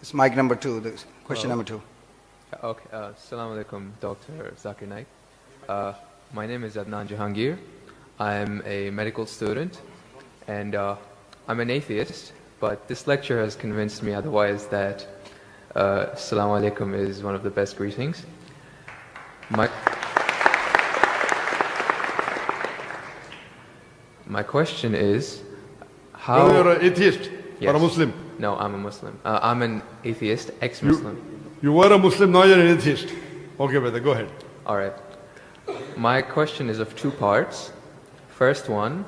It's mic number 2, the question number 2. Okay, Assalamu alaikum, Dr. Zakir Naik. My name is Adnan Jahangir. I'm a medical student, and I'm an atheist, but this lecture has convinced me otherwise that Assalamu alaikum is one of the best greetings. My question is, how... Whether you're an atheist or a Muslim? No, I'm a Muslim. I'm an atheist, ex-Muslim. You were a Muslim, now you're an atheist. Okay, brother, go ahead. All right. My question is of 2 parts. First one,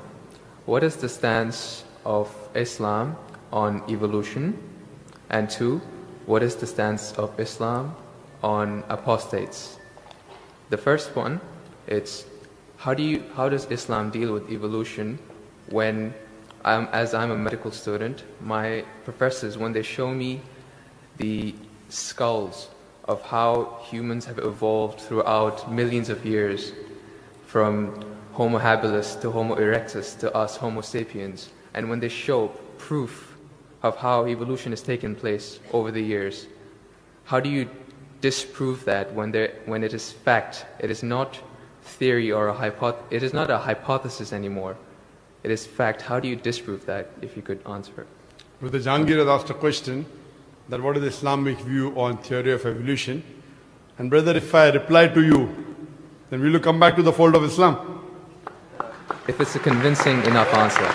what is the stance of Islam on evolution? And 2, what is the stance of Islam on apostates? The first one, it's how does Islam deal with evolution when, as I'm a medical student, my professors, when they show me the skulls of how humans have evolved throughout millions of years, from Homo habilis to Homo erectus to us Homo sapiens, and when they show proof of how evolution has taken place over the years, how do you disprove that when it is fact? It is not theory or it is not a hypothesis anymore. It is fact. How do you disprove that, if you could answer? Brother Jahangir has asked a question that what is the Islamic view on theory of evolution? And brother, if I reply to you, then will you come back to the fold of Islam? If it's a convincing enough answer.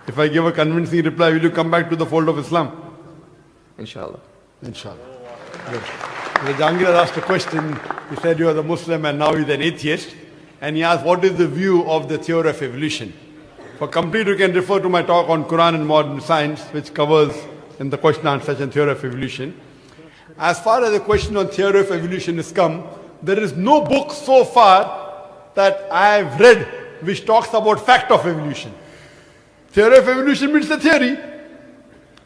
If I give a convincing reply, will you come back to the fold of Islam? Inshallah. Inshallah. Good. Brother Jahangir has asked a question. He said you are the Muslim and now he's an atheist. And he asked, what is the view of the theory of evolution? For complete, you can refer to my talk on Quran and modern science, which covers in the question and answer section theory of evolution. As far as the question on theory of evolution is come, there is no book so far that I have read which talks about fact of evolution. Theory of evolution means the theory.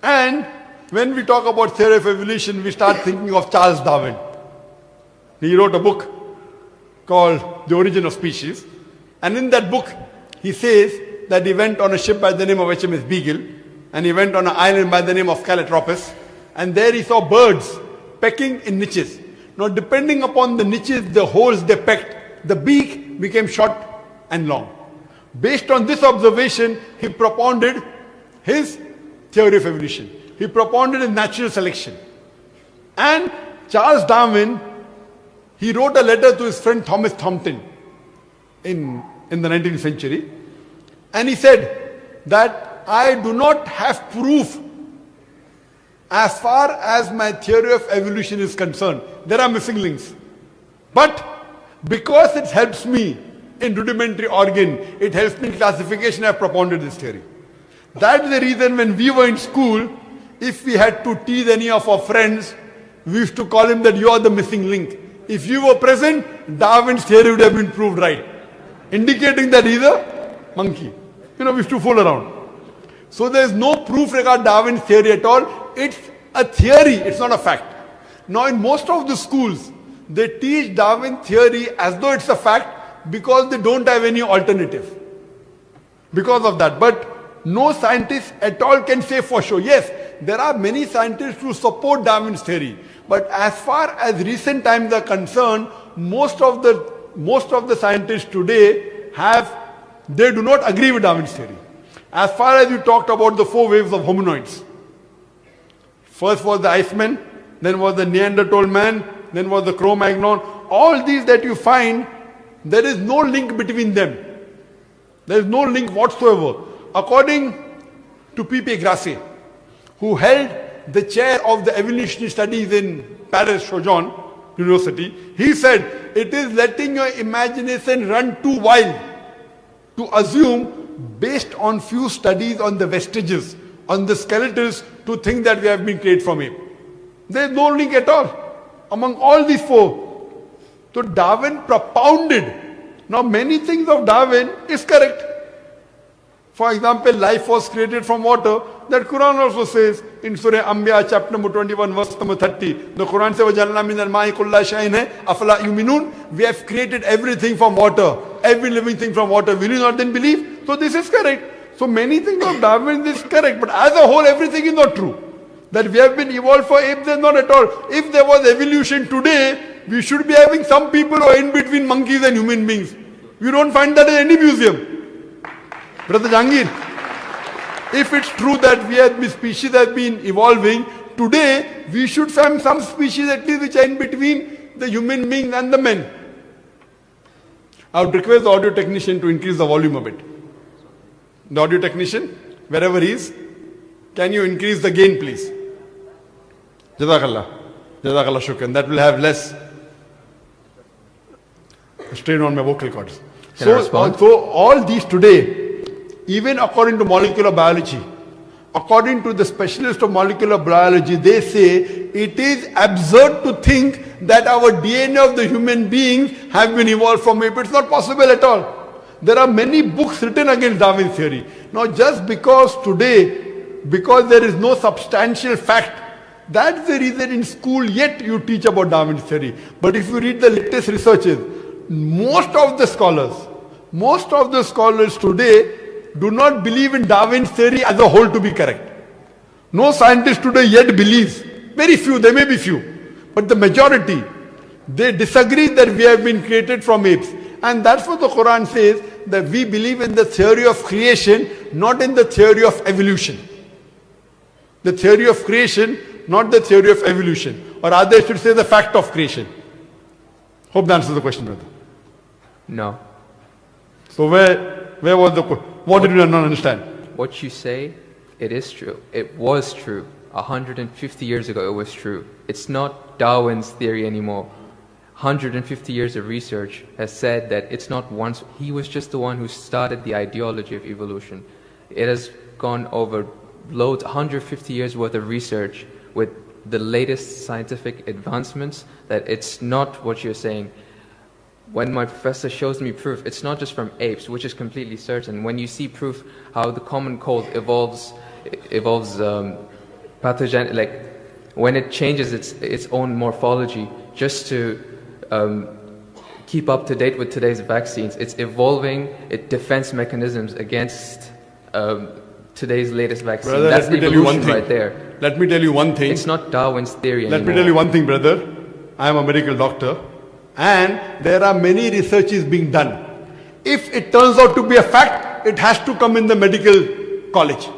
And when we talk about theory of evolution, we start thinking of Charles Darwin. He wrote a book called The Origin of Species. And in that book, he says that he went on a ship by the name of HMS Beagle, and he went on an island by the name of Calotropis, and there he saw birds pecking in niches. Now, depending upon the niches, the holes they pecked, the beak became short and long. Based on this observation, he propounded his theory of evolution. He propounded his natural selection. And Charles Darwin, he wrote a letter to his friend Thomas Thompson in the 19th century. And he said that I do not have proof as far as my theory of evolution is concerned. There are missing links. But because it helps me in rudimentary organ, it helps me in classification, I have propounded this theory. That's the reason when we were in school, if we had to tease any of our friends, we used to call him that you are the missing link. If you were present, Darwin's theory would have been proved right, indicating that he's a monkey. We used to fool around. So there is no proof regarding Darwin's theory at all. It's a theory, it's not a fact. Now in most of the schools, they teach Darwin theory as though it's a fact because they don't have any alternative. Because of that. But no scientist at all can say for sure. Yes, there are many scientists who support Darwin's theory. But as far as recent times are concerned, most of the scientists today they do not agree with Darwin's theory. As far as you talked about the 4 waves of hominoids. First was the Iceman, then was the Neanderthal man, then was the Cro-Magnon. All these that you find, there is no link between them. There is no link whatsoever. According to P.P. Grassi, who held the chair of the evolutionary studies in Paris Sorbonne University, he said, it is letting your imagination run too wild to assume, based on few studies on the vestiges, on the skeletons, to think that we have been created from ape. There is no link at all among all these 4. So Darwin propounded. Now many things of Darwin is correct. For example, life was created from water. That Quran also says in Surah Anbiya chapter number 21 verse number 30. The Quran says, وَجَعَلْنَا مِنَ الْمَاءِ كُلَّ شَيْءٍ أَفَلَا يُؤْمِنُونَ. We have created everything from water. Every living thing from water. Will you not then believe? So this is correct. So many things of Darwin is correct, but as a whole, everything is not true. That we have been evolved for apes, is not at all. If there was evolution today, we should be having some people who are in between monkeys and human beings. You don't find that in any museum. Brother Jangir, if it's true that species have been evolving, today we should find some species at least which are in between the human beings and the men. I would request the audio technician to increase the volume a bit. The audio technician, wherever he is, can you increase the gain please? Jazakallah. Jazakallah shukran. That will have less strain on my vocal cords. So all these today, even according to molecular biology, according to the specialists of molecular biology, they say it is absurd to think that our DNA of the human beings have been evolved from ape. It's not possible at all. There are many books written against Darwin's theory. Now just because today, because there is no substantial fact, that's the reason in school yet you teach about Darwin's theory. But if you read the latest researches, most of the scholars today do not believe in Darwin's theory as a whole to be correct. No scientist today yet believes. Very few, there may be few. But the majority, they disagree that we have been created from apes. And that's what the Quran says, that we believe in the theory of creation, not in the theory of evolution. The theory of creation, not the theory of evolution. Or rather, I should say the fact of creation. Hope that answers the question, brother. No. So where was the question? What did you not understand? What you say, it is true. It was true. 150 years ago, it was true. It's not Darwin's theory anymore. 150 years of research has said that it's not once. He was just the one who started the ideology of evolution. It has gone over loads, 150 years worth of research with the latest scientific advancements, that it's not what you're saying. When my professor shows me proof, it's not just from apes, which is completely certain. When you see proof how the common cold evolves pathogen, like when it changes its own morphology just to keep up to date with today's vaccines, it's evolving its defense mechanisms against today's latest vaccine. Brother, that's let me tell you one evolution thing. right there. Let me tell you one thing. It's not Darwin's theory anymore. Let me tell you one thing, brother. I am a medical doctor. And there are many researches being done. If it turns out to be a fact, it has to come in the medical college.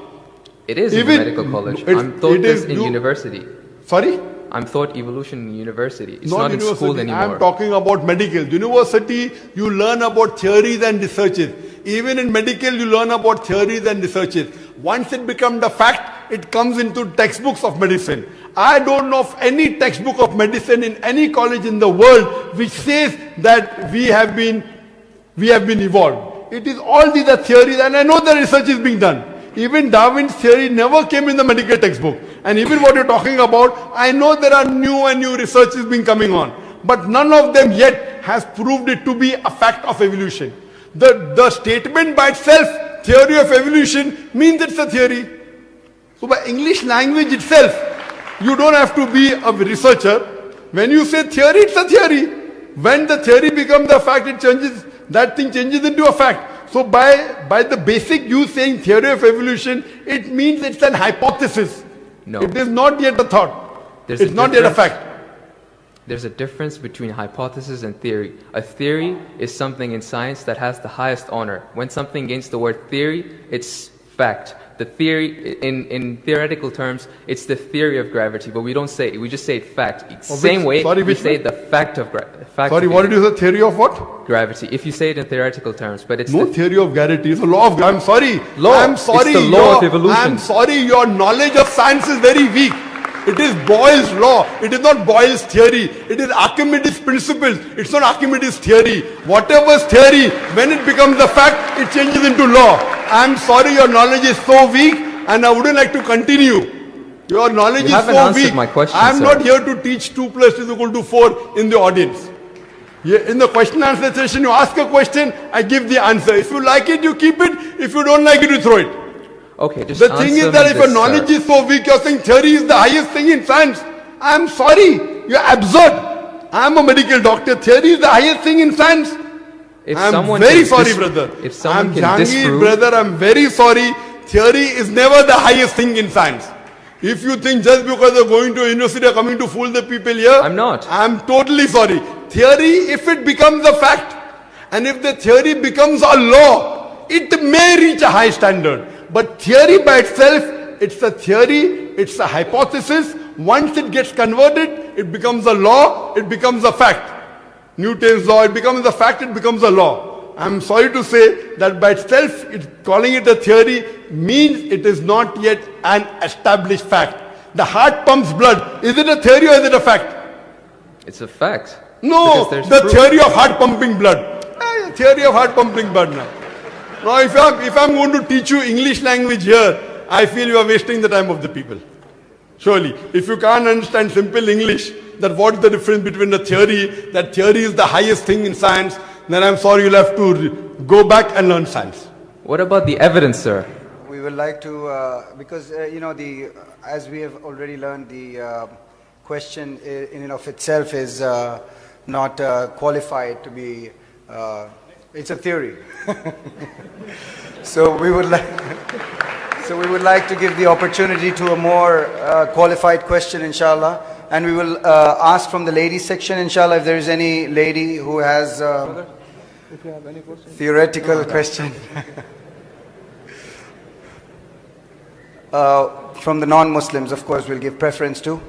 It is in the medical college. I'm taught this in university. Sorry? I'm taught evolution in university. It's not in school anymore. I'm talking about medical. University, you learn about theories and researches. Even in medical, you learn about theories and researches. Once it becomes a fact, it comes into textbooks of medicine. I don't know of any textbook of medicine in any college in the world which says that we have been evolved. It is all these are theories, and I know the research is being done. Even Darwin's theory never came in the medical textbook. And even what you're talking about, I know there are new and new researches being coming on. But none of them yet has proved it to be a fact of evolution. The statement by itself, theory of evolution, means it's a theory. So by English language itself, you don't have to be a researcher. When you say theory, it's a theory. When the theory becomes a fact, it changes, that thing changes into a fact. So by the basic you saying theory of evolution, it means it's an hypothesis. No. It is not yet a thought. It's not yet a fact. There's a difference between hypothesis and theory. A theory is something in science that has the highest honor. When something gains the word theory, it's fact. The theory, in theoretical terms, it's the theory of gravity, but we don't say it, we just say it fact. Same way we say the fact of gravity. Sorry, what did you say? Theory of what? Gravity. If you say it in theoretical terms, but it's no theory of gravity. It's a law of gravity. I'm sorry. I'm sorry. It's the law of evolution. I'm sorry. Your knowledge of science is very weak. It is Boyle's law. It is not Boyle's theory. It is Archimedes' principles. It's not Archimedes' theory. Whatever's theory, when it becomes a fact, it changes into law. I'm sorry, your knowledge is so weak, and I wouldn't like to continue. Your knowledge is so weak. My question, I'm not here to teach 2 + 2 = 4 in the audience. In the question and answer session, you ask a question, I give the answer. If you like it, you keep it. If you don't like it, you throw it. Okay, just the thing is that if your knowledge is so weak, you're saying theory is the highest thing in science. I'm sorry, you're absurd. I'm a medical doctor. Theory is the highest thing in science. If I'm someone very can sorry, dis- brother. if someone I'm can Jahangir, disprove- brother, I'm very sorry. Theory is never the highest thing in science. If you think just because you're going to a university or coming to fool the people here, I'm not. I'm totally sorry. Theory, if it becomes a fact, and if the theory becomes a law, it may reach a high standard. But theory by itself, it's a theory, it's a hypothesis. Once it gets converted, it becomes a law, it becomes a fact. Newton's law, it becomes a fact, it becomes a law. I'm sorry to say that by itself, calling it a theory means it is not yet an established fact. The heart pumps blood. Is it a theory or is it a fact? It's a fact. No, Because there's the proof. theory of heart pumping blood. Theory of heart pumping blood now. Now if I'm going to teach you English language here, I feel you are wasting the time of the people. Surely, if you can't understand simple English, that what is the difference between a theory, that theory is the highest thing in science, then I'm sorry you'll have to go back and learn science. What about the evidence, sir? We would like to, because, as we have already learned, the question in and of itself is not qualified to be, it's a theory. So we would like to give the opportunity to a more qualified question, inshallah. And we will ask from the ladies section, inshallah, if there is any lady who has if you have any questions. theoretical question. From the non-Muslims, of course, we'll give preference to.